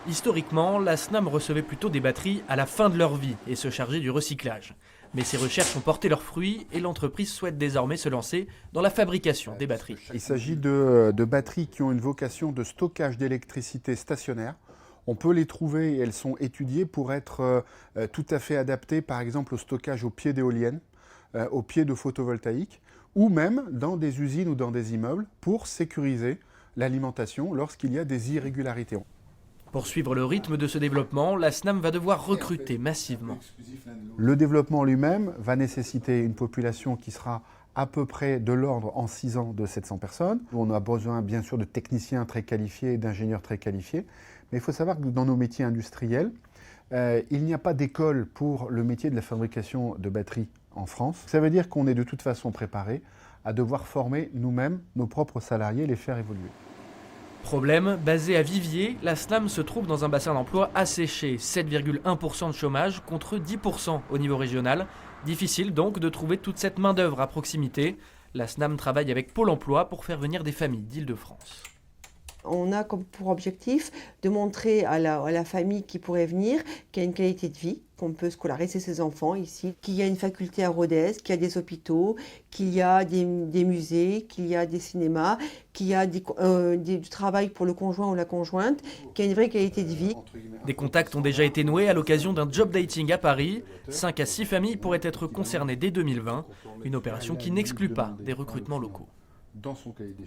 Historiquement, la SNAM recevait plutôt des batteries à la fin de leur vie et se chargeait du recyclage. Mais ces recherches ont porté leurs fruits et l'entreprise souhaite désormais se lancer dans la fabrication des batteries. Il s'agit de batteries qui ont une vocation de stockage d'électricité stationnaire. On peut les trouver et elles sont étudiées pour être tout à fait adaptées, par exemple, au stockage au pied d'éoliennes, au pied de photovoltaïques, ou même dans des usines ou dans des immeubles pour sécuriser l'alimentation lorsqu'il y a des irrégularités. Pour suivre le rythme de ce développement, la SNAM va devoir recruter massivement. Le développement lui-même va nécessiter une population qui sera à peu près de l'ordre en 6 ans de 700 personnes. On a besoin bien sûr de techniciens très qualifiés, d'ingénieurs très qualifiés. Mais il faut savoir que dans nos métiers industriels, il n'y a pas d'école pour le métier de la fabrication de batteries en France. Ça veut dire qu'on est de toute façon préparé à devoir former nous-mêmes nos propres salariés et les faire évoluer. Problème, basé à Viviers, la SNAM se trouve dans un bassin d'emploi asséché, 7,1% de chômage contre 10% au niveau régional. Difficile donc de trouver toute cette main-d'œuvre à proximité. La SNAM travaille avec Pôle emploi pour faire venir des familles d'Île-de-France. On a comme pour objectif de montrer à la famille qui pourrait venir qu'il y a une qualité de vie, qu'on peut scolariser ses enfants ici, qu'il y a une faculté à Rodez, qu'il y a des hôpitaux, qu'il y a des musées, qu'il y a des cinémas, qu'il y a du travail pour le conjoint ou la conjointe, qu'il y a une vraie qualité de vie. Des contacts ont déjà été noués à l'occasion d'un job dating à Paris. 5 à 6 familles pourraient être concernées dès 2020, une opération qui n'exclut pas des recrutements locaux.